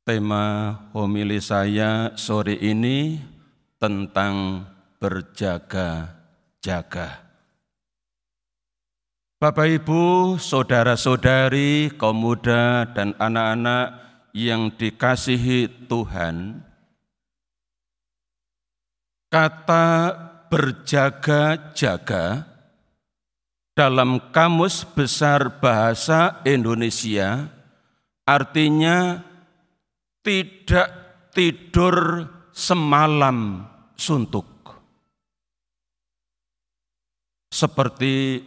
Tema homili saya sore ini tentang berjaga-jaga. Bapak, Ibu, saudara-saudari, kaum muda dan anak-anak yang dikasihi Tuhan, kata berjaga-jaga dalam Kamus Besar Bahasa Indonesia artinya tidak tidur semalam suntuk. Seperti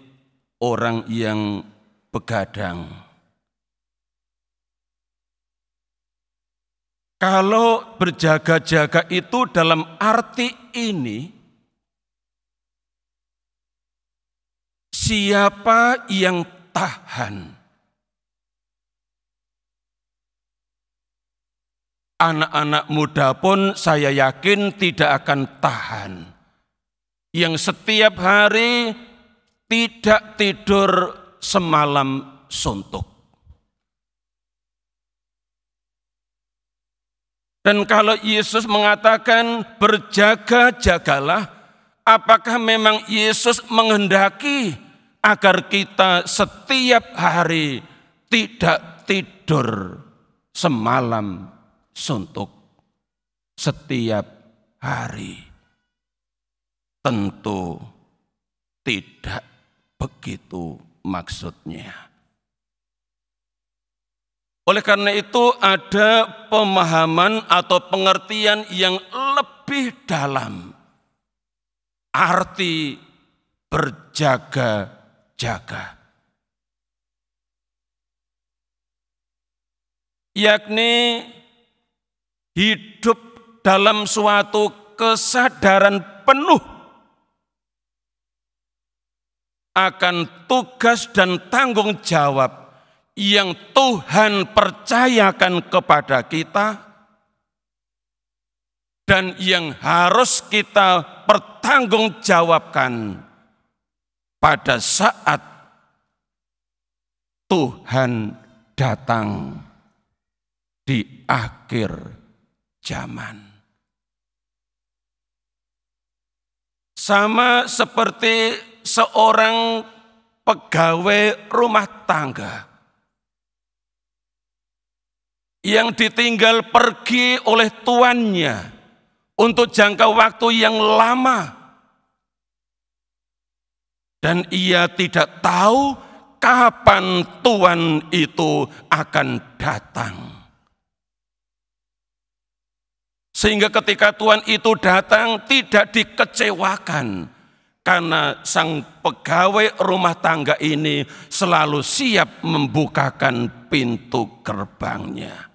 orang yang begadang. Kalau berjaga-jaga itu dalam arti ini, siapa yang tahan? Anak-anak muda pun saya yakin tidak akan tahan. Yang setiap hari tidak tidur semalam suntuk. Dan kalau Yesus mengatakan berjaga-jagalah, apakah memang Yesus menghendaki agar kita setiap hari tidak tidur semalam suntuk setiap hari? Tentu tidak begitu maksudnya. Oleh karena itu ada pemahaman atau pengertian yang lebih dalam arti berjaga-jaga, yakni hidup dalam suatu kesadaran penuh akan tugas dan tanggung jawab yang Tuhan percayakan kepada kita dan yang harus kita pertanggungjawabkan pada saat Tuhan datang di akhir zaman. Sama seperti seorang pegawai rumah tangga yang ditinggal pergi oleh tuannya untuk jangka waktu yang lama, dan ia tidak tahu kapan tuan itu akan datang. Sehingga ketika Tuhan itu datang tidak dikecewakan, karena sang pegawai rumah tangga ini selalu siap membukakan pintu gerbangnya.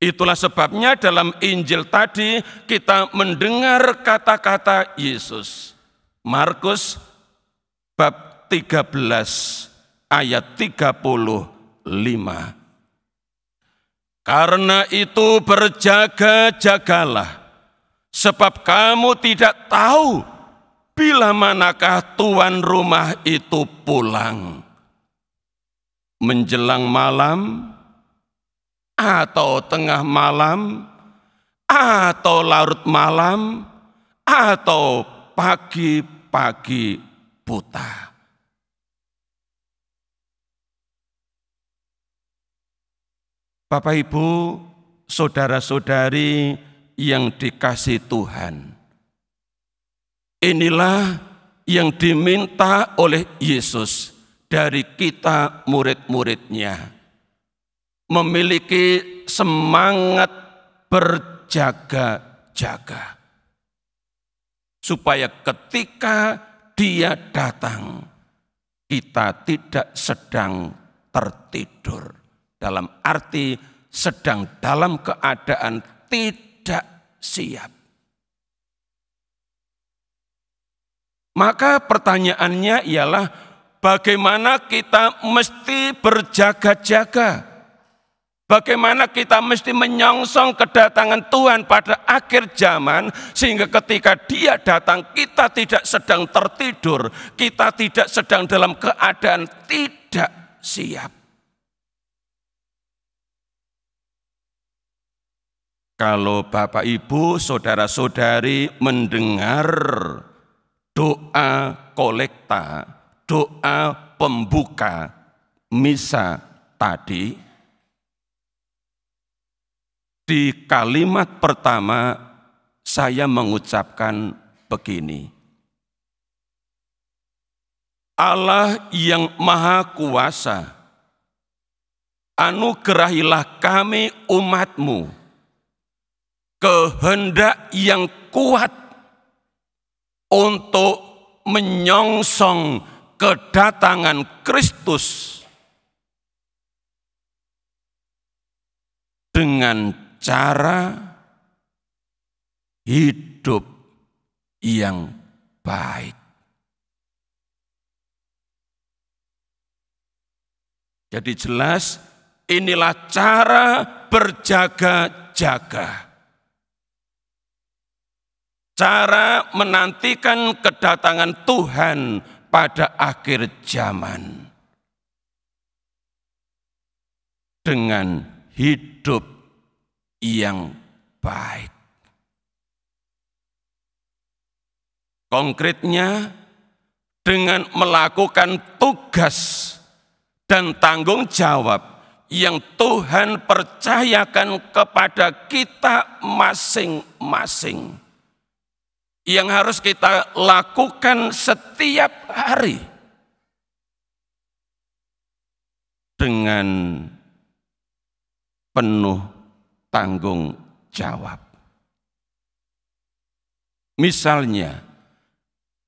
Itulah sebabnya dalam Injil tadi kita mendengar kata-kata Yesus. Markus bab 13 ayat 35. Karena itu berjaga-jagalah, sebab kamu tidak tahu bila manakah tuan rumah itu pulang. Menjelang malam, atau tengah malam, atau larut malam, atau pagi-pagi buta. Bapak, Ibu, saudara-saudari yang dikasihi Tuhan, inilah yang diminta oleh Yesus dari kita murid-muridnya, memiliki semangat berjaga-jaga, supaya ketika Dia datang, kita tidak sedang tertidur, dalam arti sedang dalam keadaan tidak siap. Maka pertanyaannya ialah bagaimana kita mesti berjaga-jaga? Bagaimana kita mesti menyongsong kedatangan Tuhan pada akhir zaman, sehingga ketika Dia datang kita tidak sedang tertidur, kita tidak sedang dalam keadaan tidak siap. Kalau Bapak Ibu, saudara-saudari mendengar doa kolekta, doa pembuka misa tadi, di kalimat pertama saya mengucapkan begini: Allah yang Maha Kuasa, anugerahilah kami umat-Mu kehendak yang kuat untuk menyongsong kedatangan Kristus dengan cara hidup yang baik. Jadi jelas inilah cara berjaga-jaga. Cara menantikan kedatangan Tuhan pada akhir zaman. Dengan hidup yang baik. Konkretnya, dengan melakukan tugas dan tanggung jawab yang Tuhan percayakan kepada kita masing-masing, yang harus kita lakukan setiap hari dengan penuh tanggung jawab. Misalnya,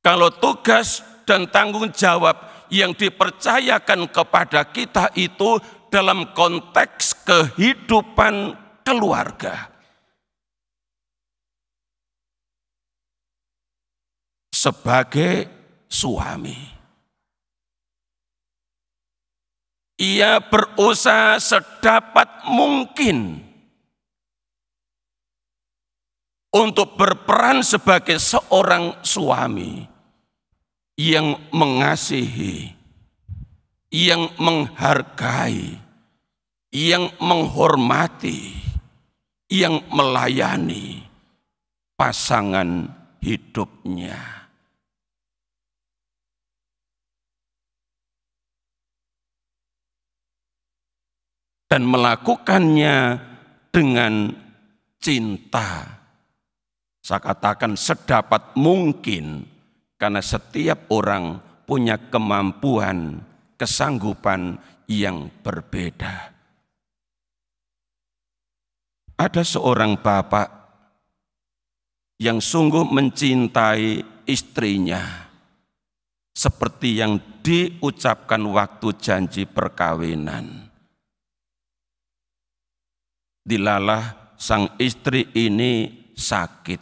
kalau tugas dan tanggung jawab yang dipercayakan kepada kita itu dalam konteks kehidupan keluarga, sebagai suami, ia berusaha sedapat mungkin untuk berperan sebagai seorang suami yang mengasihi, yang menghargai, yang menghormati, yang melayani pasangan hidupnya. Dan melakukannya dengan cinta. Saya katakan sedapat mungkin, karena setiap orang punya kemampuan, kesanggupan yang berbeda. Ada seorang bapak yang sungguh mencintai istrinya, seperti yang diucapkan waktu janji perkawinan. Dilalah sang istri ini sakit.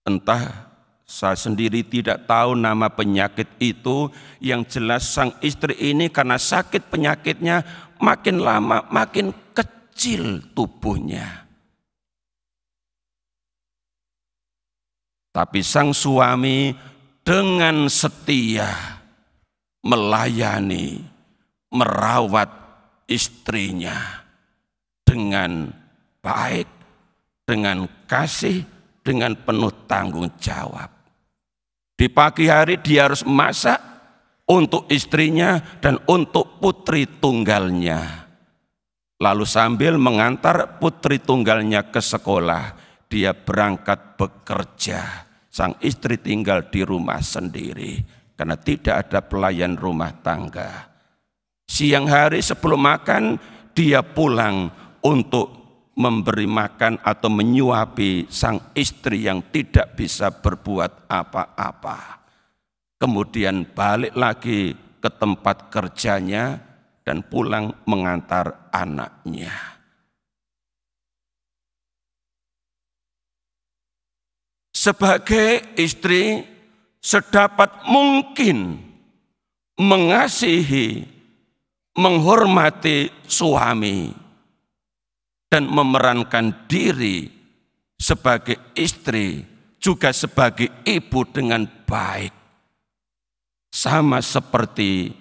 Entah, saya sendiri tidak tahu nama penyakit itu. Yang jelas sang istri ini karena sakit penyakitnya, makin lama makin kecil tubuhnya. Tapi sang suami dengan setia melayani, merawat istrinya dengan baik, dengan kasih, dengan penuh tanggung jawab. Di pagi hari dia harus masak untuk istrinya dan untuk putri tunggalnya. Lalu sambil mengantar putri tunggalnya ke sekolah, dia berangkat bekerja. Sang istri tinggal di rumah sendiri karena tidak ada pelayan rumah tangga. Siang hari sebelum makan, dia pulang untuk memberi makan atau menyuapi sang istri yang tidak bisa berbuat apa-apa. Kemudian balik lagi ke tempat kerjanya dan pulang mengantar anaknya. Sebagai istri, sedapat mungkin mengasihi, menghormati suami, dan memerankan diri sebagai istri, juga sebagai ibu dengan baik. Sama seperti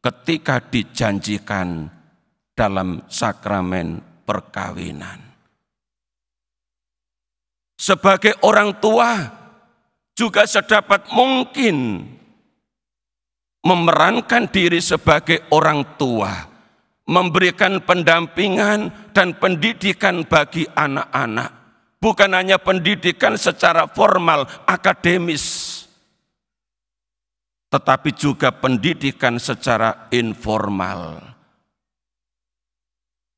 ketika dijanjikan dalam sakramen perkawinan. Sebagai orang tua juga sedapat mungkin memerankan diri sebagai orang tua, memberikan pendampingan dan pendidikan bagi anak-anak. Bukan hanya pendidikan secara formal, akademis, tetapi juga pendidikan secara informal.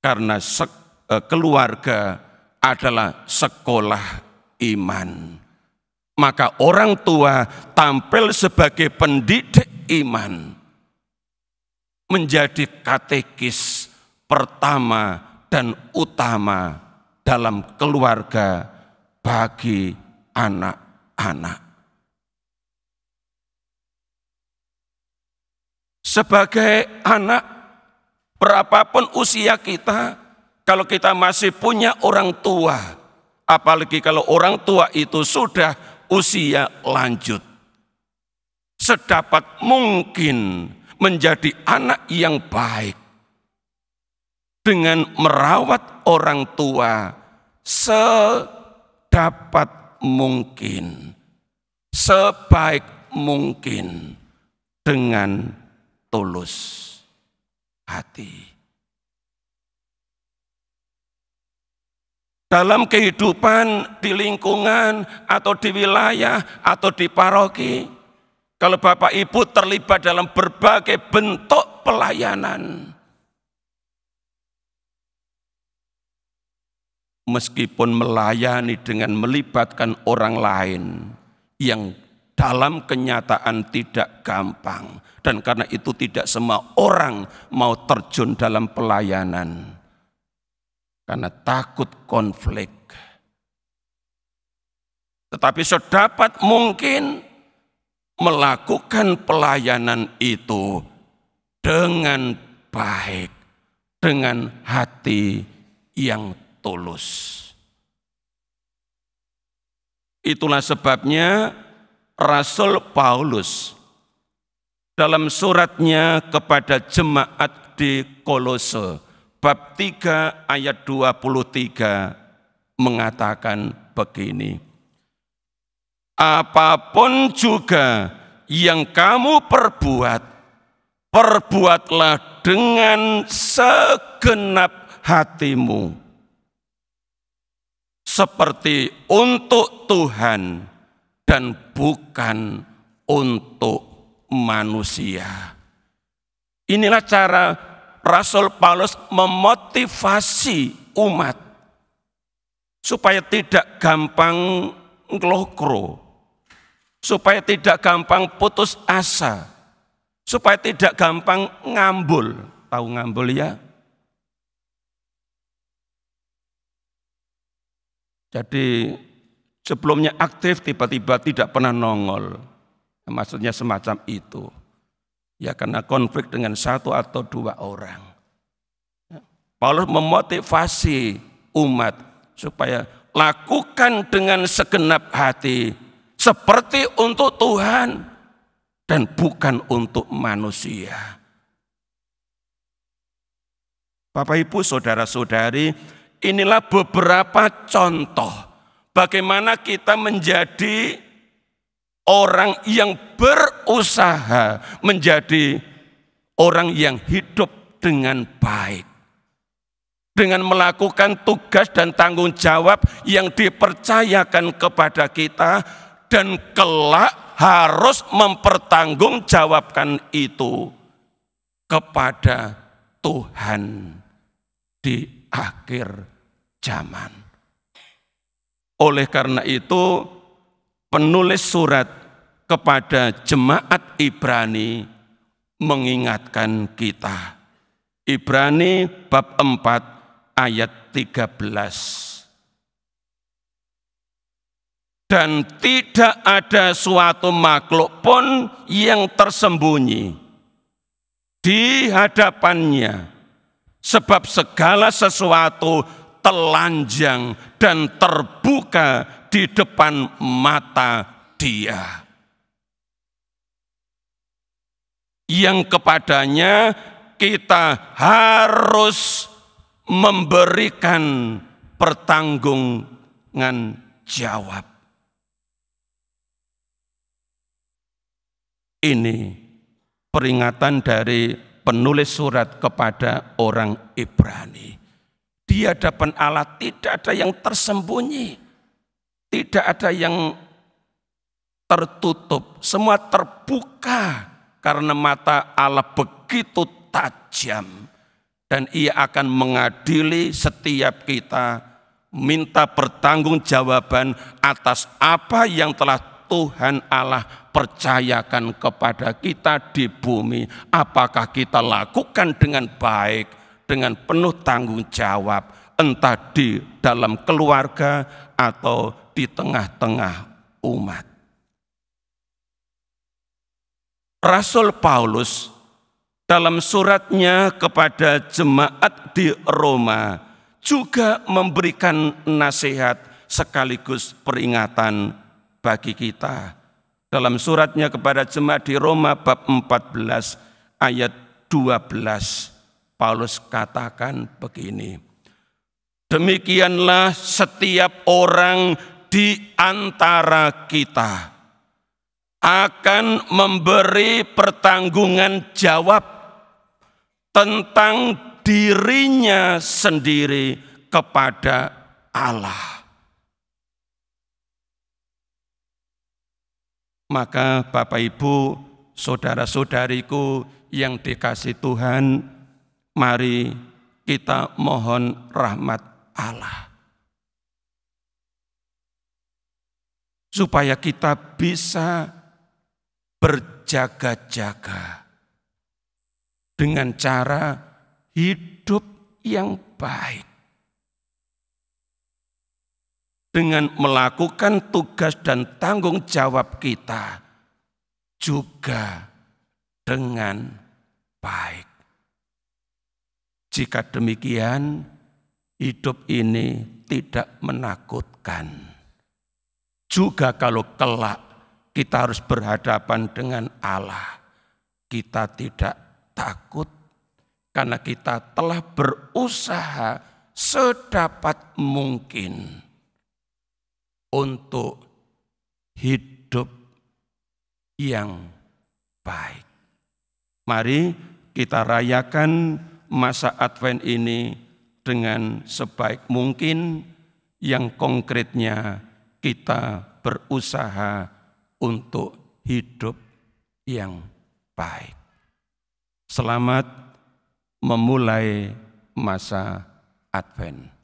Karena keluarga adalah sekolah iman. Maka orang tua tampil sebagai pendidik iman, menjadi katekis pertama dan utama dalam keluarga bagi anak-anak. Sebagai anak, berapapun usia kita, kalau kita masih punya orang tua, apalagi kalau orang tua itu sudah usia lanjut, sedapat mungkin menjadi anak yang baik dengan merawat orang tua sedapat mungkin, sebaik mungkin, dengan tulus hati. Dalam kehidupan di lingkungan atau di wilayah atau di paroki, kalau Bapak Ibu terlibat dalam berbagai bentuk pelayanan, meskipun melayani dengan melibatkan orang lain yang dalam kenyataan tidak gampang, dan karena itu tidak semua orang mau terjun dalam pelayanan karena takut konflik. Tetapi sedapat mungkin melakukan pelayanan itu dengan baik, dengan hati yang tulus. Itulah sebabnya Rasul Paulus dalam suratnya kepada jemaat di Kolose, bab 3 ayat 23 mengatakan begini, apapun juga yang kamu perbuat, perbuatlah dengan segenap hatimu, seperti untuk Tuhan dan bukan untuk manusia. Inilah cara Rasul Paulus memotivasi umat supaya tidak gampang ngelokro, supaya tidak gampang putus asa, supaya tidak gampang ngambul. Tahu ngambul ya? Jadi sebelumnya aktif, tiba-tiba tidak pernah nongol. Maksudnya semacam itu. Ya karena konflik dengan satu atau dua orang. Paulus memotivasi umat supaya lakukan dengan segenap hati, seperti untuk Tuhan dan bukan untuk manusia. Bapak Ibu, saudara-saudari, inilah beberapa contoh bagaimana kita menjadi orang yang berusaha menjadi orang yang hidup dengan baik, dengan melakukan tugas dan tanggung jawab yang dipercayakan kepada kita, dan kelak harus mempertanggungjawabkan itu kepada Tuhan di akhir zaman. Oleh karena itu, penulis surat kepada jemaat Ibrani mengingatkan kita. Ibrani bab 4 ayat 13. Dan tidak ada suatu makhluk pun yang tersembunyi di hadapannya, sebab segala sesuatu telanjang dan terbuka di depan mata Dia, yang kepadanya kita harus memberikan pertanggungjawaban. Ini peringatan dari penulis surat kepada orang Ibrani. Di hadapan Allah tidak ada yang tersembunyi, tidak ada yang tertutup, semua terbuka karena mata Allah begitu tajam dan Ia akan mengadili setiap kita, minta pertanggungjawaban atas apa yang telah Tuhan Allah percayakan kepada kita di bumi. Apakah kita lakukan dengan baik, dengan penuh tanggung jawab, entah di dalam keluarga atau di tengah-tengah umat. Rasul Paulus dalam suratnya kepada jemaat di Roma juga memberikan nasihat sekaligus peringatan bagi kita. Dalam suratnya kepada jemaat di Roma bab 14 ayat 12, Paulus katakan begini, demikianlah setiap orang di antara kita akan memberi pertanggungan jawab tentang dirinya sendiri kepada Allah. Maka Bapak Ibu, saudara-saudariku yang dikasihi Tuhan, mari kita mohon rahmat Allah. Supaya kita bisa berjaga-jaga dengan cara hidup yang baik. Dengan melakukan tugas dan tanggung jawab kita juga dengan baik. Jika demikian, hidup ini tidak menakutkan. Juga kalau kelak kita harus berhadapan dengan Allah, kita tidak takut karena kita telah berusaha sedapat mungkin untuk hidup yang baik. Mari kita rayakan masa Advent ini dengan sebaik mungkin, yang konkretnya kita berusaha untuk hidup yang baik. Selamat memulai masa Advent.